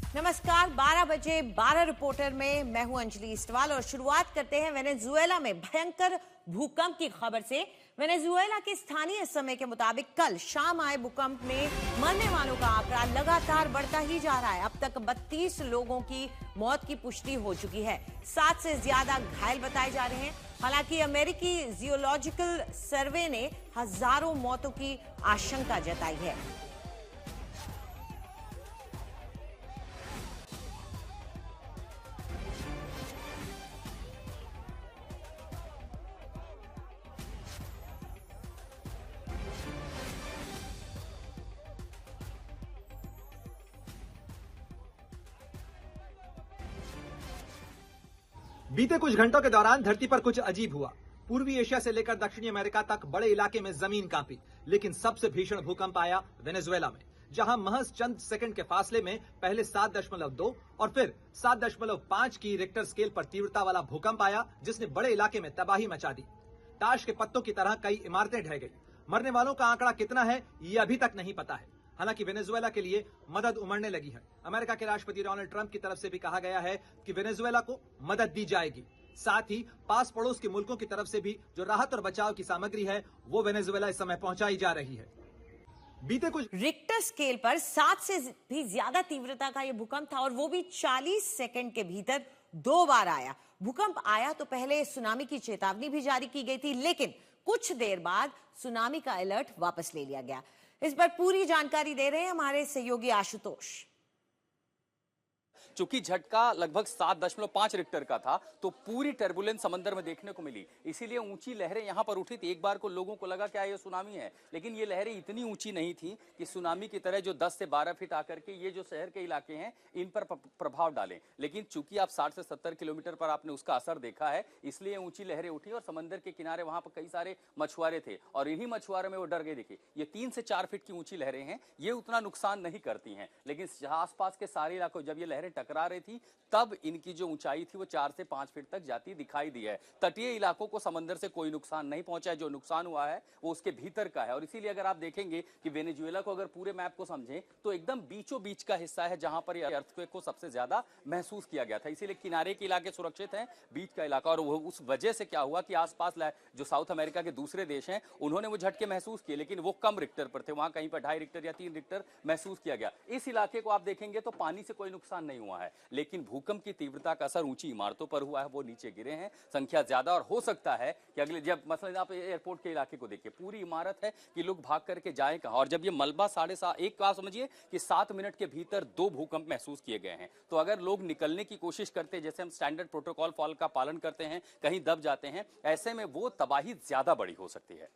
नमस्कार, 12 बजे 12 रिपोर्टर में मैं हूं अंजलि इस्टवाल और शुरुआत करते हैं वेनेजुएला में भयंकर भूकंप की खबर से। वेनेजुएला के स्थानीय समय के मुताबिक कल शाम आए भूकंप में मरने वालों का आंकड़ा लगातार बढ़ता ही जा रहा है। अब तक 32 लोगों की मौत की पुष्टि हो चुकी है, 7 से ज्यादा घायल बताए जा रहे हैं। हालांकि अमेरिकी जियोलॉजिकल सर्वे ने हजारों मौतों की आशंका जताई है। बीते कुछ घंटों के दौरान धरती पर कुछ अजीब हुआ। पूर्वी एशिया से लेकर दक्षिणी अमेरिका तक बड़े इलाके में जमीन कांपी, लेकिन सबसे भीषण भूकंप आया वेनेजुएला में, जहां महज चंद सेकंड के फासले में पहले 7.2 और फिर 7.5 की रिक्टर स्केल पर तीव्रता वाला भूकंप आया, जिसने बड़े इलाके में तबाही मचा दी। ताश के पत्तों की तरह कई इमारतें ढह गई। मरने वालों का आंकड़ा कितना है, ये अभी तक नहीं पता है। हालांकि वेनेजुएला के लिए मदद उमड़ने लगी है। अमेरिका के राष्ट्रपति डोनाल्ड ट्रंप की तरफ से भी कहा गया है कि वेनेजुएला को मदद दी जाएगी। साथ ही पास पड़ोस के मुल्कों की तरफ से भी जो राहत और बचाव की सामग्री है, वो वेनेजुएला इस समय पहुंचाई जा रही है। बीते कुछ रिक्टर स्केल पर 7 से भी ज्यादा तीव्रता का यह भूकंप था और वो भी 40 सेकंड के भीतर 2 बार आया। भूकंप आया तो पहले सुनामी की चेतावनी भी जारी की गई थी, लेकिन कुछ देर बाद सुनामी का अलर्ट वापस ले लिया गया। इस पर पूरी जानकारी दे रहे हैं हमारे सहयोगी आशुतोष। चूंकि झटका लगभग 7.5 रिक्टर का था, तो पूरी टर्बुलेंस समंदर में देखने को मिली, इसीलिए ऊंची लहरें यहां पर उठी थी। एक बार को लोगों को लगा क्या ये सुनामी है, लेकिन ये लहरें इतनी ऊंची नहीं थी कि सुनामी की तरह जो 10 से 12 फीट आकर के ये जो शहर के इलाके हैं इन पर प्रभाव डालें। लेकिन चूंकि आप 60 से 70 किलोमीटर पर आपने उसका असर देखा है, इसलिए ऊंची लहरें उठी और समंदर के किनारे वहां पर कई सारे मछुआरे थे और इन्हीं मछुआरों में वो डर गए। देखिए, ये 3 से 4 फीट की ऊंची लहरें हैं, ये उतना नुकसान नहीं करती हैं, लेकिन आसपास के सारे इलाकों जब ये लहरें टकरा रही थी, तब इनकी जो ऊंचाई थी वो 4 से 5 फीट तक जाती दिखाई दी है। तटीय इलाकों को समंदर से कोई नुकसान नहीं पहुंचा है, जो नुकसान हुआ है वो उसके भीतर का है। और इसीलिए अगर आप देखेंगे कि वेनेजुएला को अगर पूरे मैप को समझें तो एकदम बीचों बीच का हिस्सा है जहां पर यह अर्थक्वेक को सबसे ज्यादा महसूस किया गया था। इसीलिए किनारे के इलाके सुरक्षित हैं, बीच का इलाका, और उस वजह से क्या हुआ कि आसपास जो साउथ अमेरिका के दूसरे देश हैं उन्होंने वो झटके महसूस किए, लेकिन वो कम रिक्टर पर थे। वहां कहीं पर 2.5 रिक्टर या 3 रिक्टर महसूस किया गया। इस इलाके को आप देखेंगे तो पानी से कोई नुकसान नहीं हुआ है, लेकिन भूकंप की तीव्रता का असर ऊंची इमारतों पर हुआ है, वो नीचे गिरे हैं, संख्या ज्यादा। और हो सकता है कि अगले, जब मसलन आप एयरपोर्ट के इलाके को देखिए, पूरी इमारत है कि लोग भाग करके जाएं कहां। और जब ये मलबा 7.5 बात समझिए कि 7 मिनट के भीतर 2 भूकंप महसूस किए गए हैं, तो अगर लोग निकलने की कोशिश करते हैं, जैसे हम स्टैंडर्ड प्रोटोकॉल का पालन करते हैं, कहीं दब जाते हैं, ऐसे में वो तबाही ज्यादा बड़ी हो सकती है।